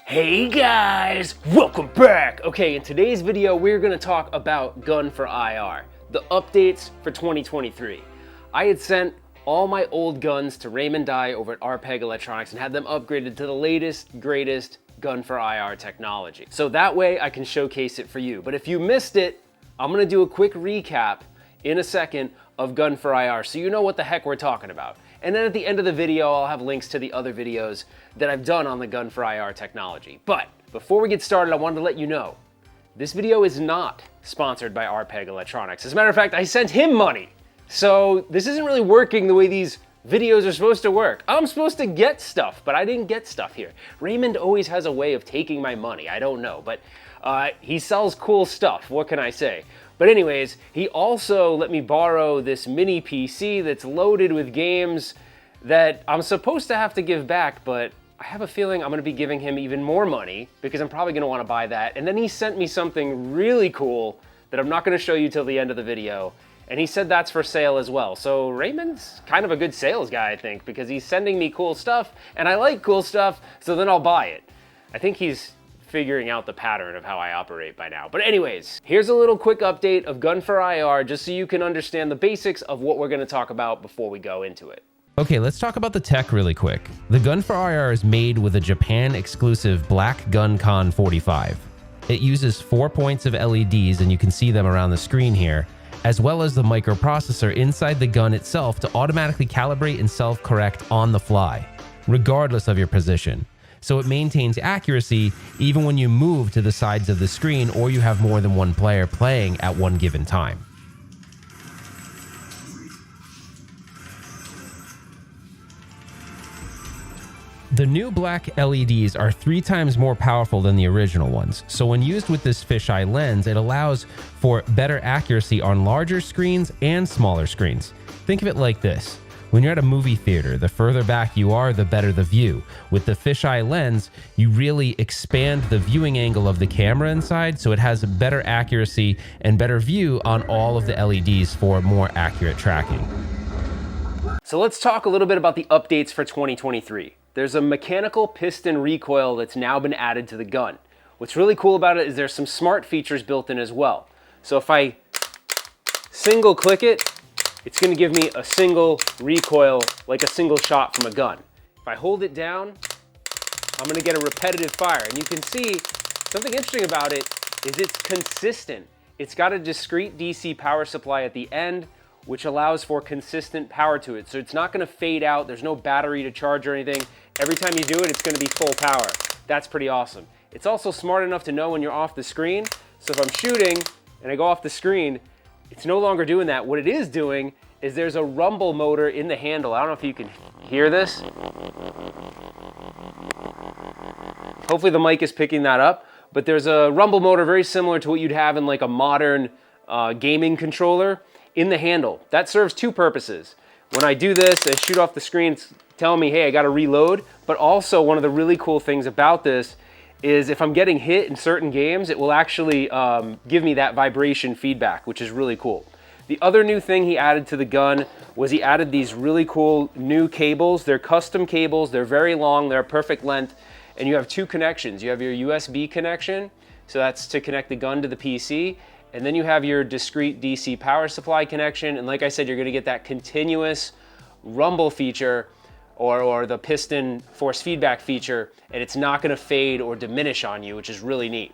Hey guys, welcome back. Okay, in today's video, we're gonna talk about GUN4IR, the updates for 2023. I had sent all my old guns to Raymond Dye over at RPEG Electronics and had them upgraded to the latest, greatest GUN4IR technology. So that way I can showcase it for you. But if you missed it, I'm gonna do a quick recap in a second of GUN4IR so you know what the heck we're talking about. And then at the end of the video, I'll have links to the other videos that I've done on the GUN4IR technology. But before we get started, I wanted to let you know, this video is not sponsored by RPEG Electronics. As a matter of fact, I sent him money. So this isn't really working the way these videos are supposed to work. I'm supposed to get stuff, but I didn't get stuff here. Raymond always has a way of taking my money. I don't know, but he sells cool stuff. What can I say? But anyways, he also let me borrow this mini PC that's loaded with games that I'm supposed to have to give back, but I have a feeling I'm gonna be giving him even more money because I'm probably gonna wanna buy that. And then he sent me something really cool that I'm not gonna show you till the end of the video. And he said that's for sale as well. So Raymond's kind of a good sales guy, I think, because he's sending me cool stuff and I like cool stuff, so then I'll buy it. I think he's figuring out the pattern of how I operate by now. But anyways, here's a little quick update of GUN4IR just so you can understand the basics of what we're gonna talk about before we go into it. Okay, let's talk about the tech really quick. The GUN4IR is made with a Japan exclusive black Guncon 45. It uses 4 points of LEDs, and you can see them around the screen here, as well as the microprocessor inside the gun itself to automatically calibrate and self-correct on the fly, regardless of your position. So it maintains accuracy even when you move to the sides of the screen or you have more than one player playing at one given time. The new black LEDs are 3 times more powerful than the original ones, so when used with this fisheye lens, it allows for better accuracy on larger screens and smaller screens. Think of it like this. When you're at a movie theater, the further back you are, the better the view. With the fisheye lens, you really expand the viewing angle of the camera inside, so it has better accuracy and better view on all of the LEDs for more accurate tracking. So let's talk a little bit about the updates for 2023. There's a mechanical piston recoil that's now been added to the gun. What's really cool about it is there's some smart features built in as well. So if I single click it, it's gonna give me a single recoil, like a single shot from a gun. If I hold it down, I'm gonna get a repetitive fire. And you can see something interesting about it is it's consistent. It's got a discrete DC power supply at the end, which allows for consistent power to it. So it's not gonna fade out. There's no battery to charge or anything. Every time you do it, it's gonna be full power. That's pretty awesome. It's also smart enough to know when you're off the screen. So if I'm shooting and I go off the screen, it's no longer doing that. What it is doing is there's a rumble motor in the handle. I don't know if you can hear this. Hopefully the mic is picking that up, but there's a rumble motor very similar to what you'd have in like a modern gaming controller in the handle. That serves 2 purposes. When I do this and shoot off the screen, it's telling me, hey, I gotta reload. But also one of the really cool things about this is if I'm getting hit in certain games, it will actually give me that vibration feedback, which is really cool. The other new thing he added to the gun was he added these really cool new cables. They're custom cables, they're very long, they're a perfect length, and you have 2 connections. You have your USB connection, so that's to connect the gun to the PC, and then you have your discrete DC power supply connection, and like I said, you're gonna get that continuous rumble feature or the piston force feedback feature, and it's not gonna fade or diminish on you, which is really neat.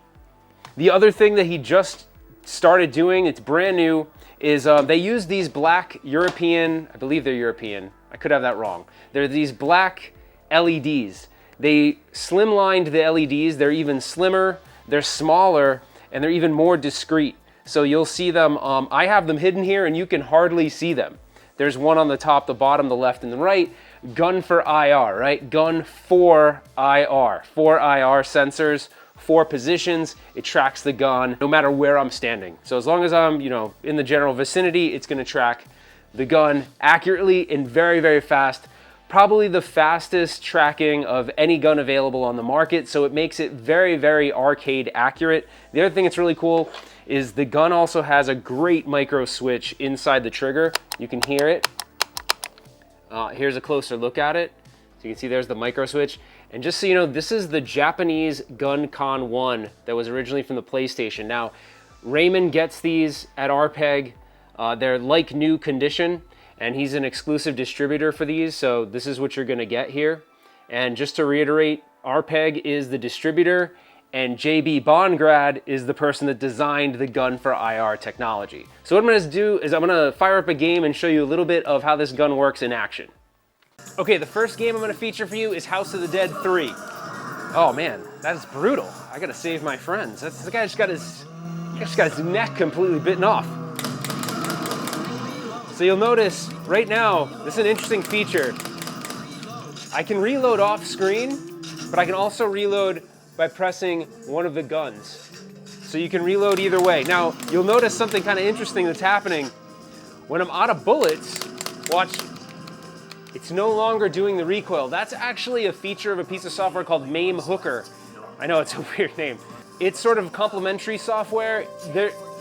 The other thing that he just started doing, it's brand new, is they use these black European, I believe they're European, I could have that wrong. They're these black LEDs. They slimlined the LEDs, they're even slimmer, they're smaller, and they're even more discreet. So you'll see them, I have them hidden here and you can hardly see them. There's one on the top, the bottom, the left, and the right. GUN4IR, right? GUN4IR, 4 IR sensors, 4 positions. It tracks the gun no matter where I'm standing. So as long as I'm, in the general vicinity, it's gonna track the gun accurately and very, very fast. Probably the fastest tracking of any gun available on the market. So it makes it very, very arcade accurate. The other thing that's really cool is the gun also has a great micro switch inside the trigger. You can hear it. Here's a closer look at it. So you can see there's the micro switch. And just so you know, this is the Japanese Guncon1 that was originally from the PlayStation. Now, Raymond gets these at RPEG. They're like new condition, and he's an exclusive distributor for these, so this is what you're gonna get here. And just to reiterate, RPEG is the distributor, and Jay Bee Bongrad is the person that designed the GUN4IR technology. So what I'm gonna do is I'm gonna fire up a game and show you a little bit of how this gun works in action. Okay, the first game I'm gonna feature for you is House of the Dead 3. Oh man, that is brutal. I gotta save my friends. The guy just got his neck completely bitten off. So you'll notice right now, this is an interesting feature. I can reload off screen, but I can also reload by pressing one of the guns. So you can reload either way. Now, you'll notice something kind of interesting that's happening. When I'm out of bullets, watch, it's no longer doing the recoil. That's actually a feature of a piece of software called MAME Hooker. I know it's a weird name. It's sort of complementary software.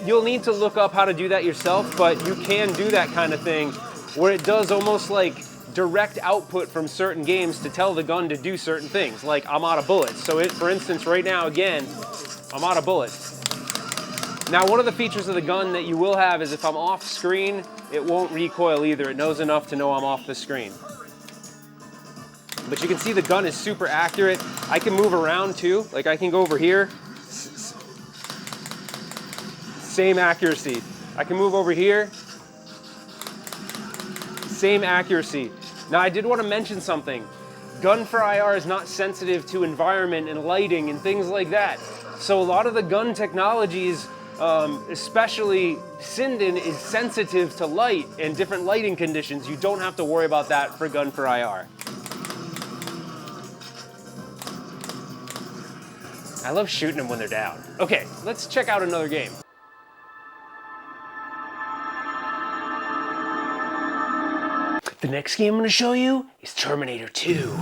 You'll need to look up how to do that yourself, but you can do that kind of thing where it does almost like direct output from certain games to tell the gun to do certain things, like I'm out of bullets. So for instance, right now, again, I'm out of bullets. Now, one of the features of the gun that you will have is if I'm off screen, it won't recoil either. It knows enough to know I'm off the screen. But you can see the gun is super accurate. I can move around too. Like I can go over here. Same accuracy. I can move over here. Same accuracy. Now, I did want to mention something. GUN4IR is not sensitive to environment and lighting and things like that. So a lot of the gun technologies, especially Sinden, is sensitive to light and different lighting conditions. You don't have to worry about that for GUN4IR. I love shooting them when they're down. Okay, let's check out another game. The next game I'm going to show you is Terminator 2.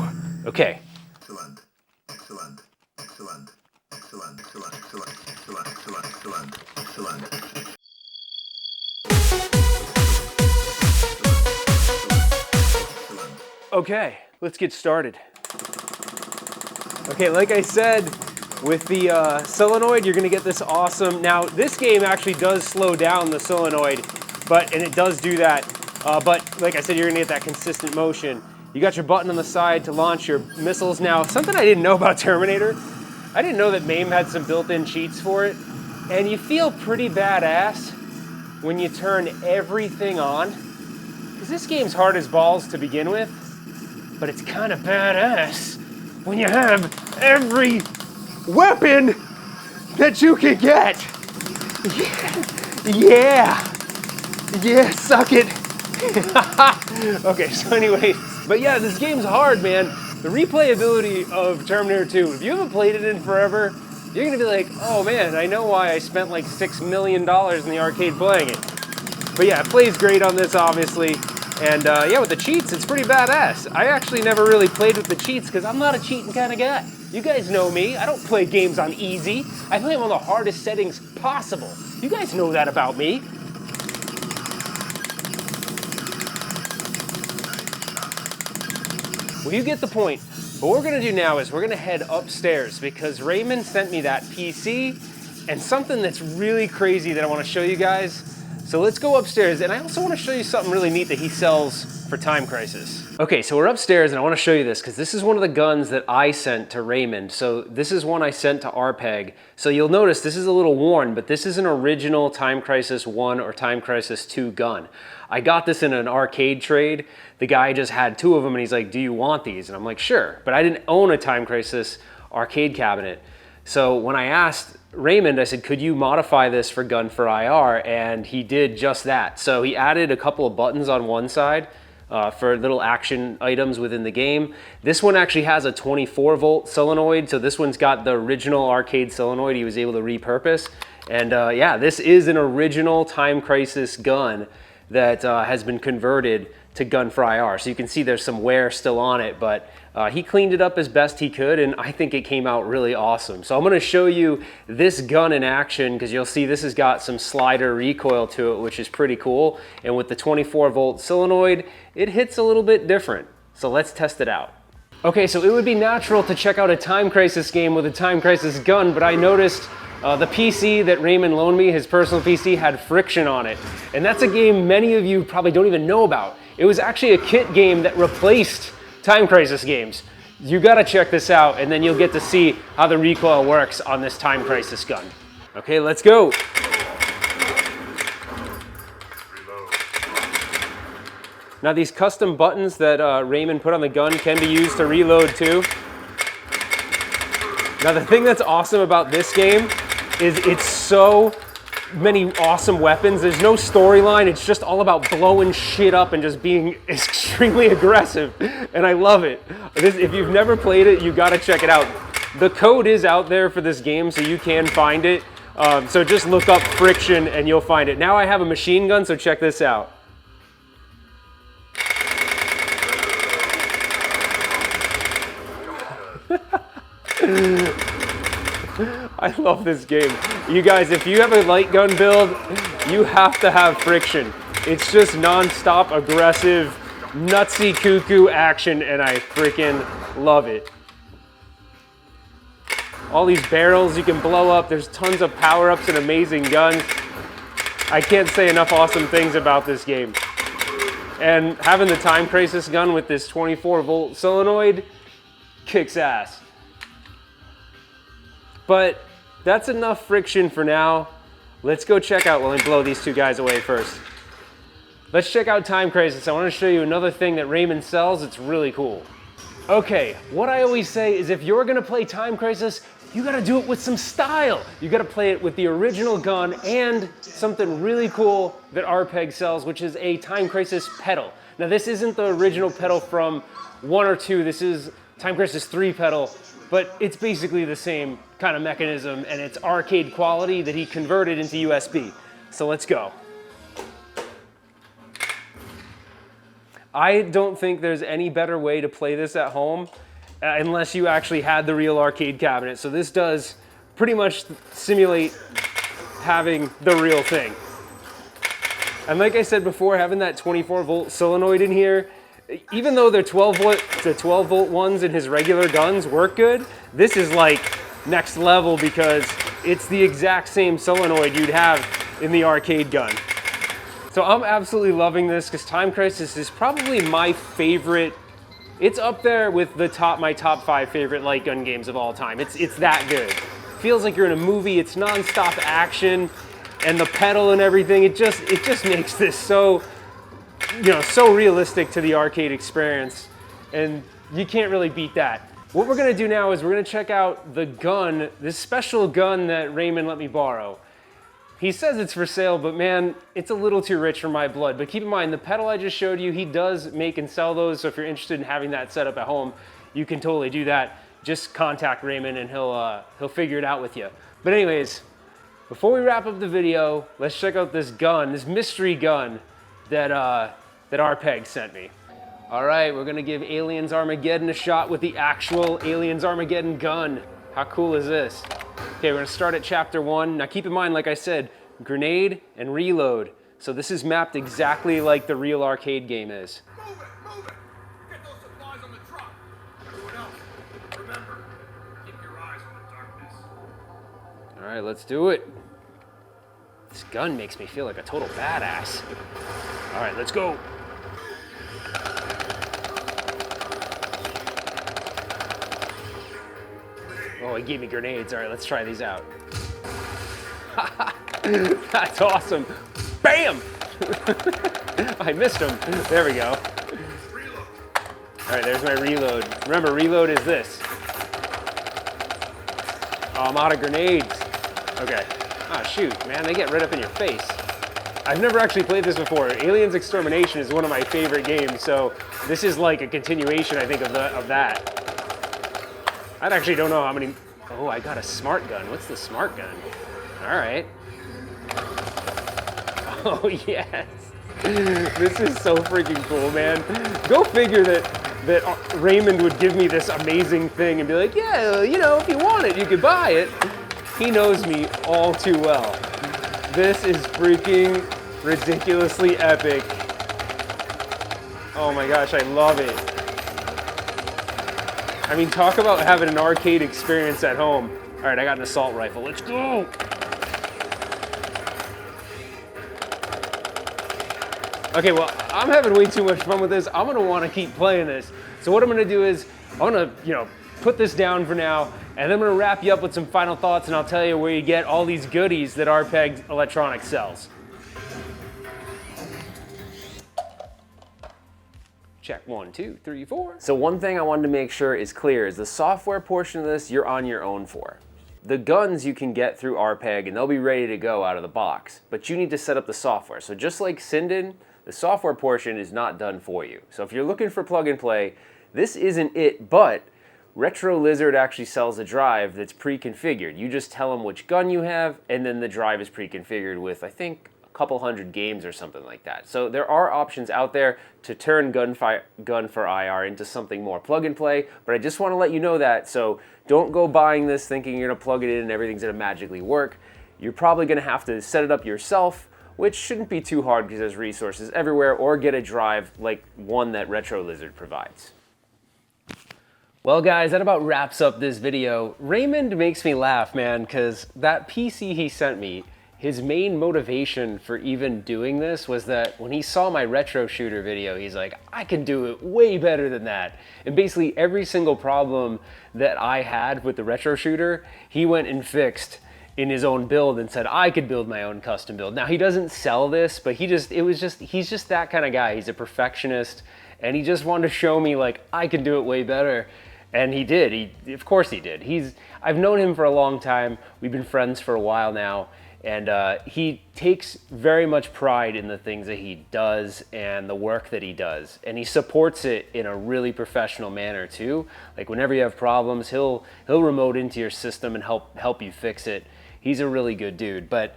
Okay. Excellent, excellent, excellent, excellent, excellent, excellent, excellent, excellent, excellent. Okay, let's get started. Okay, like I said, with the solenoid, you're going to get this awesome. Now, this game actually does slow down the solenoid, and it does do that. But like I said, you're gonna get that consistent motion. You got your button on the side to launch your missiles. Now, something I didn't know about Terminator, I didn't know that MAME had some built-in cheats for it. And you feel pretty badass when you turn everything on. Because this game's hard as balls to begin with, but it's kind of badass when you have every weapon that you can get. Yeah, suck it. Okay, so anyway, but yeah, this game's hard, man. The replayability of Terminator 2, if you haven't played it in forever, you're gonna be like, oh man, I know why I spent like $6 million in the arcade playing it. But yeah, it plays great on this, obviously. And yeah, with the cheats, it's pretty badass. I actually never really played with the cheats because I'm not a cheating kind of guy. You guys know me. I don't play games on easy. I play them on the hardest settings possible. You guys know that about me. Well, you get the point. What we're gonna do now is we're gonna head upstairs because Raymond sent me that PC and something that's really crazy that I wanna show you guys. So let's go upstairs, and I also wanna show you something really neat that he sells for Time Crisis. Okay, so we're upstairs and I wanna show you this because this is one of the guns that I sent to Raymond. So this is one I sent to RPEG. So you'll notice this is a little worn, but this is an original Time Crisis 1 or Time Crisis 2 gun. I got this in an arcade trade. The guy just had 2 of them and he's like, do you want these? And I'm like, sure. But I didn't own a Time Crisis arcade cabinet. So when I asked Raymond, I said, could you modify this for GUN4IR? And he did just that. So he added a couple of buttons on one side for little action items within the game. This one actually has a 24-volt solenoid. So this one's got the original arcade solenoid he was able to repurpose. And yeah, this is an original Time Crisis gun that has been converted to GUN4IR. So you can see there's some wear still on it, but he cleaned it up as best he could, and I think it came out really awesome. So I'm gonna show you this gun in action, because you'll see this has got some slider recoil to it, which is pretty cool. And with the 24-volt solenoid, it hits a little bit different. So let's test it out. Okay, so it would be natural to check out a Time Crisis game with a Time Crisis gun, but I noticed the PC that Raymond loaned me, his personal PC, had friction on it. And that's a game many of you probably don't even know about. It was actually a kit game that replaced Time Crisis games. You gotta check this out, and then you'll get to see how the recoil works on this Time Crisis gun. Okay, let's go. Now these custom buttons that Raymond put on the gun can be used to reload too. Now the thing that's awesome about this game is it's so many awesome weapons. There's no storyline, it's just all about blowing shit up and just being extremely aggressive, and I love it. If you've never played it, you gotta check it out. The code is out there for this game, so you can find it. So just look up friction and you'll find it. Now I have a machine gun, so check this out. I love this game. You guys, if you have a light gun build, you have to have friction. It's just non-stop aggressive, nutsy cuckoo action, and I freaking love it. All these barrels you can blow up. There's tons of power-ups and amazing guns. I can't say enough awesome things about this game. And having the Time Crisis gun with this 24-volt solenoid kicks ass. But that's enough friction for now. Let's go check out, well, let me blow these two guys away first. Let's check out Time Crisis. I want to show you another thing that Raymond sells. It's really cool. Okay, what I always say is if you're gonna play Time Crisis, you gotta do it with some style. You gotta play it with the original gun and something really cool that RPEG sells, which is a Time Crisis pedal. Now this isn't the original pedal from 1 or 2, this is Time Crisis 3 pedal, but it's basically the same kind of mechanism, and it's arcade quality that he converted into USB. So let's go. I don't think there's any better way to play this at home unless you actually had the real arcade cabinet. So this does pretty much simulate having the real thing. And like I said before, having that 24-volt solenoid in here, even though the 12-volt ones in his regular guns work good, this is like next level because it's the exact same solenoid you'd have in the arcade gun. So I'm absolutely loving this because Time Crisis is probably my favorite. It's up there with my top 5 favorite light gun games of all time. It's that good. Feels like you're in a movie. It's non-stop action, and the pedal and everything. It just makes this so, so realistic to the arcade experience, and you can't really beat that. What we're gonna do now is we're gonna check out the gun, this special gun that Raymond let me borrow. He says it's for sale, but man, it's a little too rich for my blood. But keep in mind, the pedal I just showed you, he does make and sell those, so if you're interested in having that set up at home, you can totally do that. Just contact Raymond and he'll figure it out with you. But anyways, before we wrap up the video, let's check out this gun, this mystery gun that RPEG sent me. All right, we're gonna give Aliens Armageddon a shot with the actual Aliens Armageddon gun. How cool is this? Okay, we're gonna start at chapter 1. Now keep in mind, like I said, grenade and reload. So this is mapped exactly like the real arcade game is. Move it! Get those supplies on the truck. Everyone else, remember, keep your eyes on the darkness. All right, let's do it. This gun makes me feel like a total badass. All right, let's go. Oh, he gave me grenades. All right, let's try these out. That's awesome. Bam! I missed him. There we go. All right, there's my reload. Remember, reload is this. Oh, I'm out of grenades. Okay. Oh, shoot, man, they get right up in your face. I've never actually played this before. Aliens Extermination is one of my favorite games, so this is like a continuation, I think, of that. I actually don't know how many. Oh, I got a smart gun. What's the smart gun? All right. Oh, yes. This is so freaking cool, man. Go figure that Raymond would give me this amazing thing and be like, yeah, if you want it, you could buy it. He knows me all too well. This is freaking ridiculously epic. Oh my gosh, I love it. I mean, talk about having an arcade experience at home. All right, I got an assault rifle. Let's go. Okay, well, I'm having way too much fun with this. I'm gonna wanna keep playing this. So what I'm gonna do is, I'm gonna, put this down for now, and then I'm gonna wrap you up with some final thoughts, and I'll tell you where you get all these goodies that RPEG Electronics sells. Check 1, 2, 3, 4. So one thing I wanted to make sure is clear is the software portion of this, you're on your own for. The guns you can get through RPEG and they'll be ready to go out of the box, but you need to set up the software. So just like Sinden, the software portion is not done for you. So if you're looking for plug and play, this isn't it, but Retro Lizard actually sells a drive that's pre-configured. You just tell them which gun you have, and then the drive is pre-configured with, I think, a couple hundred games or something like that. So there are options out there to turn GUN4IR into something more plug and play, but I just want to let you know that, so don't go buying this thinking you're going to plug it in and everything's going to magically work. You're probably going to have to set it up yourself, which shouldn't be too hard because there's resources everywhere, or get a drive like one that Retro Lizard provides. Well guys, that about wraps up this video. Raymond makes me laugh, man, because that PC he sent me, his main motivation for even doing this was that when he saw my retro shooter video, he's like, I can do it way better than that. And basically every single problem that I had with the retro shooter, he went and fixed in his own build and said I could build my own custom build. Now he doesn't sell this, but he's just that kind of guy. He's a perfectionist, and he just wanted to show me like I can do it way better. And he did. Of course he did. I've known him for a long time. We've been friends for a while now, and he takes very much pride in the things that he does and the work that he does, and he supports it in a really professional manner too. Like whenever you have problems, he'll remote into your system and help you fix it. He's a really good dude. But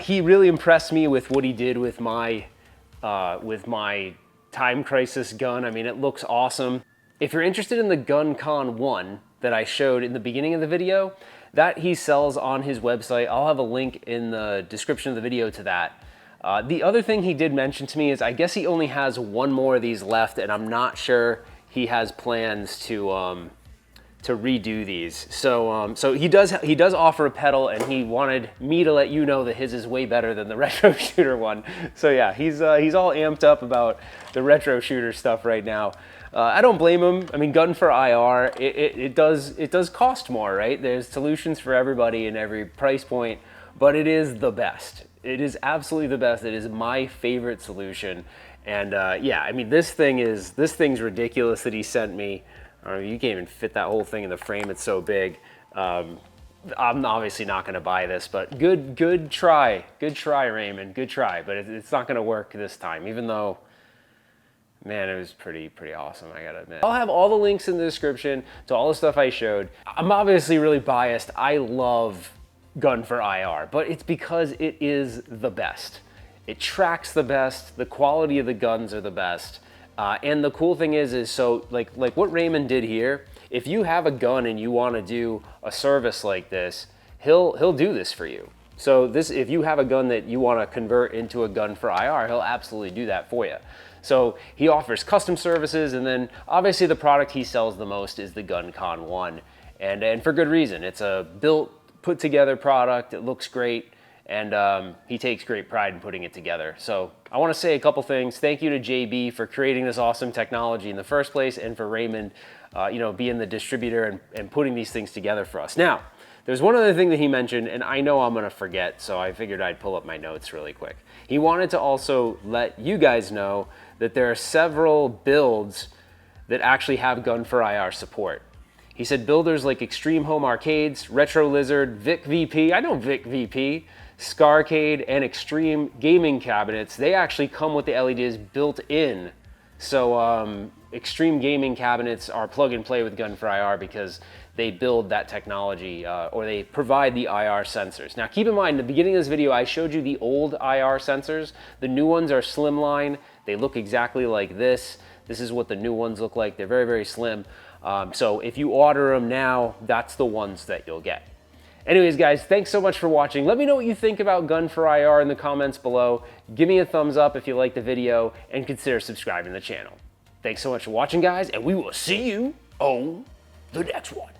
he really impressed me with what he did with my Time Crisis gun. I mean, it looks awesome. If you're interested in the Guncon1 that I showed in the beginning of the video, that he sells on his website. I'll have a link in the description of the video to that. The other thing he did mention to me is I guess he only has one more of these left, and I'm not sure he has plans to redo these. So he does offer a pedal, and he wanted me to let you know that his is way better than the retro shooter one. So yeah, he's all amped up about the retro shooter stuff right now. I don't blame him. I mean, GUN4IR, it does cost more, right? There's solutions for everybody in every price point, but it is the best. It is absolutely the best. It is my favorite solution. And yeah, I mean, this thing's ridiculous that he sent me. You can't even fit that whole thing in the frame. It's so big. I'm obviously not going to buy this, but good try, Raymond. Good try, but it's not going to work this time, even though, man, it was pretty awesome, I gotta admit. I'll have all the links in the description to all the stuff I showed. I'm obviously really biased. I love GUN4IR, but it's because it is the best. It tracks the best, the quality of the guns are the best, and the cool thing is so like what Raymond did here, if you have a gun and you wanna do a service like this, he'll do this for you. So if you have a gun that you wanna convert into a GUN4IR, he'll absolutely do that for you. So he offers custom services, and then obviously the product he sells the most is the Guncon1, and for good reason. It's a built, put together product. It looks great, and he takes great pride in putting it together. So I want to say a couple things. Thank you to Jay Bee for creating this awesome technology in the first place, and for Raymond, being the distributor and putting these things together for us. Now, there's one other thing that he mentioned, and I know I'm going to forget, so I figured I'd pull up my notes really quick. He wanted to also let you guys know that there are several builds that actually have GUN4IR support. He said builders like Extreme Home Arcades, Retro Lizard, Vic VP, I know Vic VP, Scarcade, and Extreme Gaming Cabinets, they actually come with the LEDs built in. So Extreme Gaming Cabinets are plug and play with GUN4IR because they build that technology, or they provide the IR sensors. Now keep in mind, in the beginning of this video, I showed you the old IR sensors. The new ones are slimline. They look exactly like this. This is what the new ones look like. They're very, very slim. So if you order them now, that's the ones that you'll get. Anyways, guys, thanks so much for watching. Let me know what you think about GUN4IR in the comments below. Give me a thumbs up if you liked the video, and consider subscribing to the channel. Thanks so much for watching, guys, and we will see you on the next one.